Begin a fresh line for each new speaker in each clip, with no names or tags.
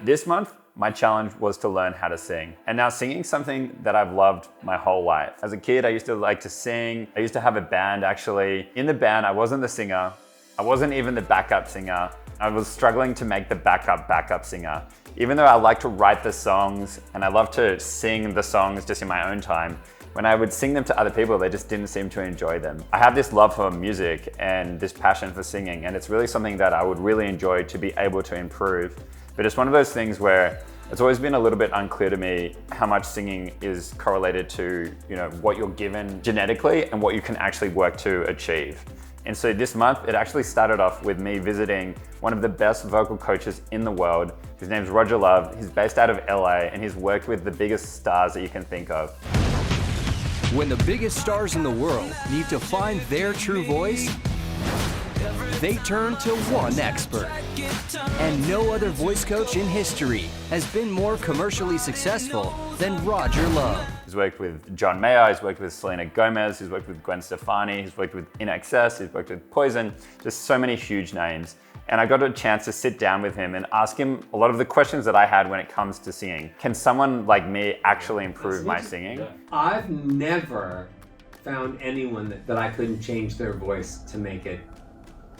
This month, my challenge was to learn how to sing. And now singing's something that I've loved my whole life. As a kid, I used to like to sing. I used to have a band actually. In the band, I wasn't the singer. I wasn't even the backup singer. I was struggling to make the backup singer. Even though I like to write the songs and I love to sing the songs just in my own time, when I would sing them to other people, they just didn't seem to enjoy them. I have this love for music and this passion for singing, and it's really something that I would really enjoy to be able to improve. But it's one of those things where it's always been a little bit unclear to me how much singing is correlated to, what you're given genetically and what you can actually work to achieve. And so this month, it actually started off with me visiting one of the best vocal coaches in the world. His name's Roger Love. He's based out of LA and he's worked with the biggest stars that you can think of.
When the biggest stars in the world need to find their true voice, they turn to one expert. And no other voice coach in history has been more commercially successful than Roger Love.
He's worked with John Mayer, he's worked with Selena Gomez, he's worked with Gwen Stefani, he's worked with INXS, he's worked with Poison, just so many huge names. And I got a chance to sit down with him and ask him a lot of the questions that I had when it comes to singing. Can someone like me actually improve my singing?
I've never found anyone that I couldn't change their voice to make it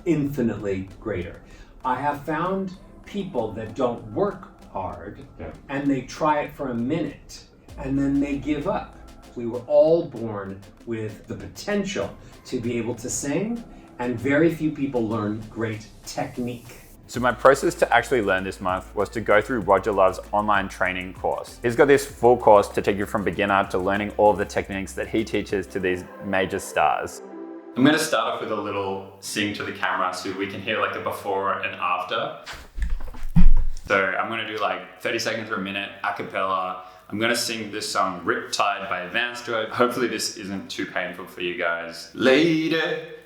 infinitely greater. I have found people that don't work hard and they try it for a minute and then they give up. We were all born with the potential to be able to sing, and very few people learn great technique.
So my process to actually learn this month was to go through Roger Love's online training course. He's got this full course to take you from beginner to learning all of the techniques that he teaches to these major stars. I'm gonna start off with a little sing to the camera so we can hear like a before and after. So I'm gonna do like 30 seconds or a minute a cappella. I'm gonna sing this song Riptide by Advanced Druid. Hopefully this isn't too painful for you guys. Lady,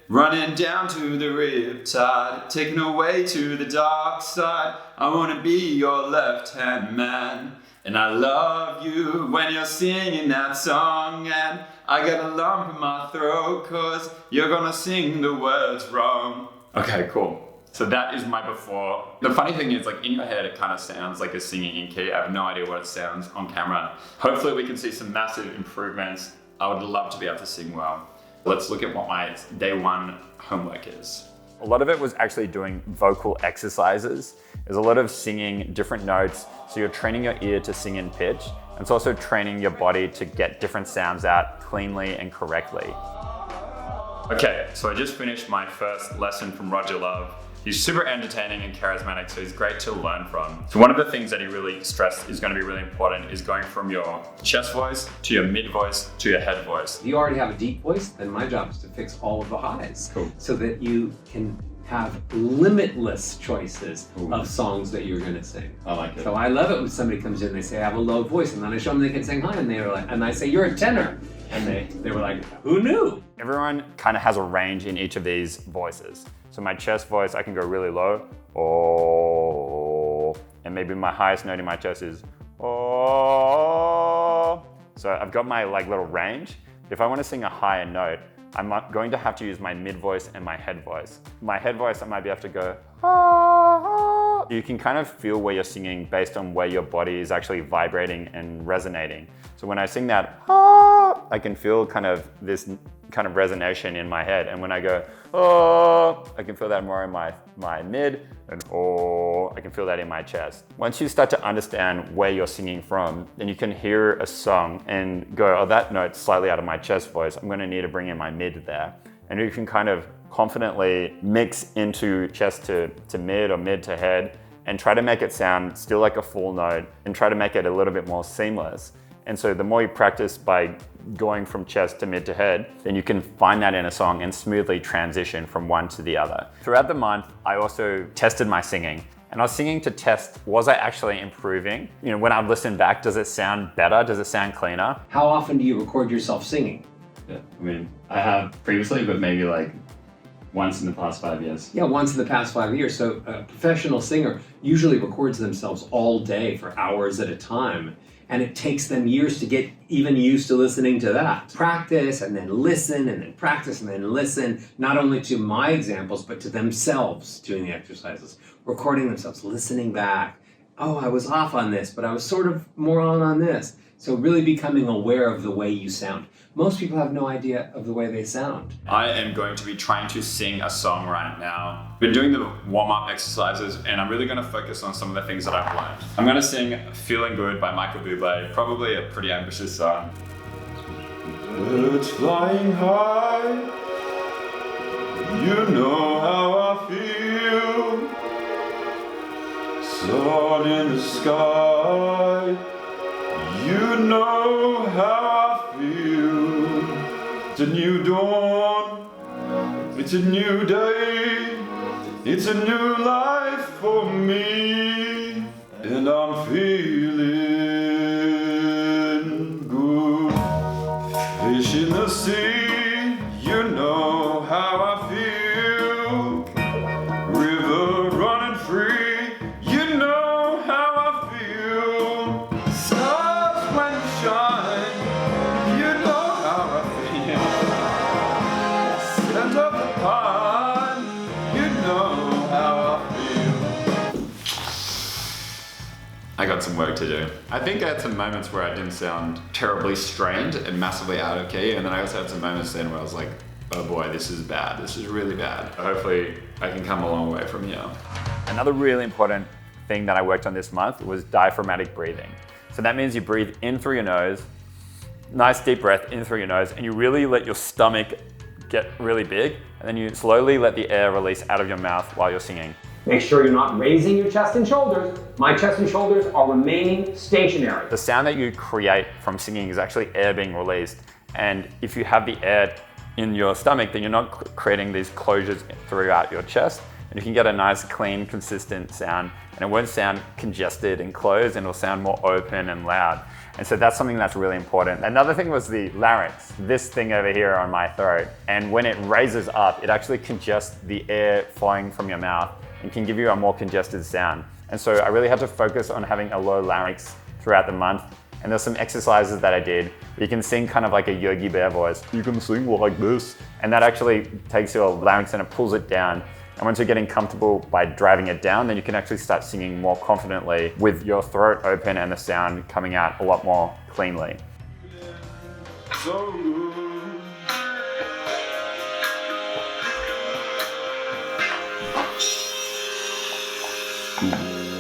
running down to the riptide, taken away to the dark side. I wanna be your left-hand man. And I love you when you're singing that song, and I got a lump in my throat cause you're gonna sing the words wrong. Okay, cool. So that is my before. The funny thing is, like, in your head it kind of sounds like a singing in key. I have no idea what it sounds on camera. Hopefully we can see some massive improvements. I would love to be able to sing well. Let's look at what my day one homework is. A lot of it was actually doing vocal exercises. There's a lot of singing different notes, so you're training your ear to sing in pitch. And it's also training your body to get different sounds out cleanly and correctly. Okay, so I just finished my first lesson from Roger Love. He's super entertaining and charismatic, so he's great to learn from. So one of the things that he really stressed is going to be really important is going from your chest voice to your mid voice to your head voice.
If you already have a deep voice, then my job is to fix all of the highs.
Cool.
So that you can have limitless choices of songs that you're going to sing.
I like it.
So I love it when somebody comes in and they say, I have a low voice, and then I show them they can sing high, and they were like, and I say, you're a tenor. And they were like, who knew?
Everyone kind of has a range in each of these voices. So my chest voice, I can go really low, oh, and maybe my highest note in my chest is, oh. So I've got my little range. If I want to sing a higher note, I'm going to have to use my mid voice and my head voice. My head voice, I might be able to go, ah. You can kind of feel where you're singing based on where your body is actually vibrating and resonating. So when I sing that, ah, I can feel kind of this kind of resonation in my head. And when I go, oh, I can feel that more in my mid, and oh, I can feel that in my chest. Once you start to understand where you're singing from, then you can hear a song and go, oh, that note's slightly out of my chest voice. I'm gonna need to bring in my mid there. And you can kind of confidently mix into chest to mid or mid to head and try to make it sound still like a full note and try to make it a little bit more seamless. And so the more you practice by going from chest to mid to head, then you can find that in a song and smoothly transition from one to the other. Throughout the month, I also tested my singing. And I was singing to test, was I actually improving? When I listen back, does it sound better? Does it sound cleaner?
How often do you record yourself singing?
Yeah, I have previously, but maybe once in the past 5 years.
Yeah, once in the past 5 years. So a professional singer usually records themselves all day for hours at a time. And it takes them years to get even used to listening to that. Practice and then listen and then practice and then listen, not only to my examples, but to themselves doing the exercises, recording themselves, listening back, oh, I was off on this, but I was sort of more on this. So really becoming aware of the way you sound. Most people have no idea of the way they sound.
I am going to be trying to sing a song right now. Been doing the warm-up exercises, and I'm really going to focus on some of the things that I've learned. I'm going to sing Feeling Good by Michael Bublé, probably a pretty ambitious song. Birds flying high, you know how I feel. Sun in the sky, you know how I feel. It's a new dawn, it's a new day, it's a new life for me, and I'm feeling good. Fish in the sea, you know how I feel. River running free, you know how I feel. Stars when you shine, you know how I feel. Scent of the pine, you know how I feel. I got some work to do. I think I had some moments where I didn't sound terribly strained and massively out of key, and then I also had some moments then where I was like, oh boy, this is bad. This is really bad. Hopefully I can come a long way from here. Another really important thing that I worked on this month was diaphragmatic breathing. So that means you breathe in through your nose, nice deep breath in through your nose, and you really let your stomach get really big, and then you slowly let the air release out of your mouth while you're singing.
Make sure you're not raising your chest and shoulders. My chest and shoulders are remaining stationary.
The sound that you create from singing is actually air being released. And if you have the air in your stomach, then you're not creating these closures throughout your chest. And you can get a nice, clean, consistent sound. And it won't sound congested and closed, and it'll sound more open and loud. And so that's something that's really important. Another thing was the larynx, this thing over here on my throat. And when it raises up, it actually congests the air flowing from your mouth and can give you a more congested sound. And so I really had to focus on having a low larynx throughout the month. And there's some exercises that I did where you can sing kind of like a Yogi Bear voice. You can sing like this. And that actually takes your larynx and it pulls it down. And once you're getting comfortable by driving it down, then you can actually start singing more confidently with your throat open and the sound coming out a lot more cleanly. So good.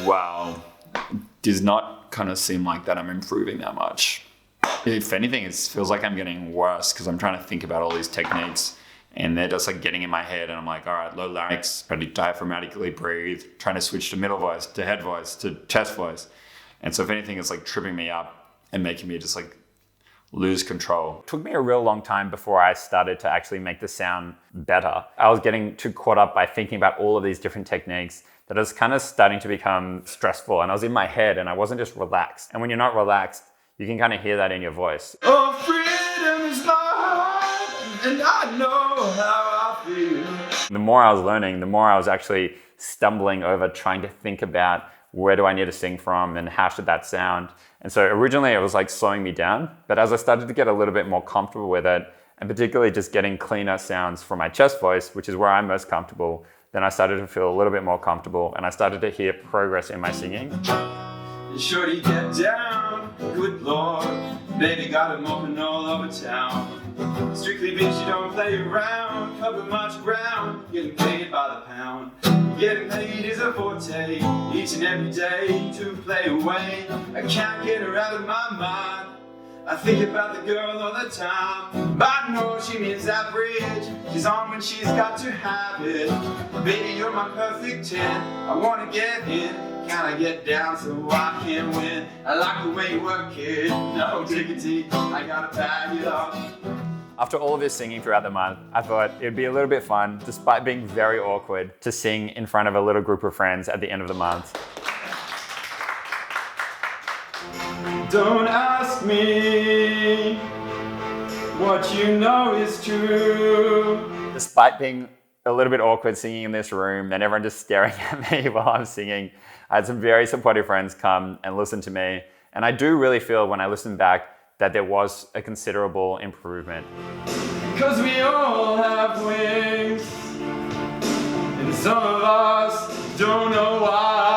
Wow, does not kind of seem like that I'm improving that much. If anything, it feels like I'm getting worse because I'm trying to think about all these techniques and they're just like getting in my head and I'm like, all right, low larynx, trying to diaphragmatically breathe, trying to switch to middle voice, to head voice, to chest voice. And so if anything, it's like tripping me up and making me just like lose control. It took me a real long time before I started to actually make the sound better. I was getting too caught up by thinking about all of these different techniques that was kind of starting to become stressful, and I was in my head and I wasn't just relaxed. And when you're not relaxed, you can kind of hear that in your voice. Oh, freedom is my heart, and I know how I feel. The more I was learning, the more I was actually stumbling over trying to think about where do I need to sing from and how should that sound. And so originally it was like slowing me down, but as I started to get a little bit more comfortable with it, and particularly just getting cleaner sounds from my chest voice, which is where I'm most comfortable, then I started to feel a little bit more comfortable and I started to hear progress in my singing. Shorty, get down, good lord, baby got him open all over town. Strictly bitch, you don't play around, cover much ground, getting paid by the pound. Getting paid is a forte, each and every day to play away. I can't get her out of my mind, I think about the girl all the time. But I know she means average, she's on when she's got to have it. Baby, you're my perfect 10, I wanna get in. Can I get down so I can win? I like the way you work it, no diggity, I gotta bag it up. After all of this singing throughout the month, I thought it'd be a little bit fun, despite being very awkward, to sing in front of a little group of friends at the end of the month. Don't ask me what you know is true. Despite being a little bit awkward singing in this room and everyone just staring at me while I'm singing, I had some very supportive friends come and listen to me. And I do really feel when I listen back that there was a considerable improvement. Because we all have wings, and some of us don't know why.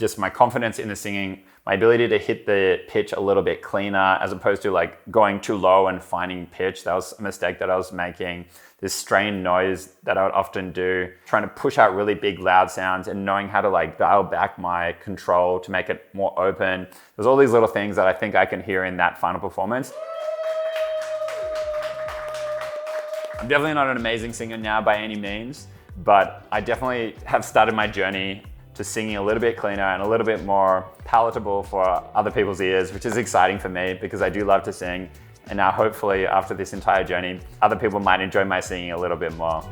just my confidence in the singing, my ability to hit the pitch a little bit cleaner as opposed to like going too low and finding pitch. That was a mistake that I was making. This strained noise that I would often do, trying to push out really big loud sounds and knowing how to like dial back my control to make it more open. There's all these little things that I think I can hear in that final performance. I'm definitely not an amazing singer now by any means, but I definitely have started my journey to singing a little bit cleaner and a little bit more palatable for other people's ears, which is exciting for me because I do love to sing. And now hopefully after this entire journey, other people might enjoy my singing a little bit more.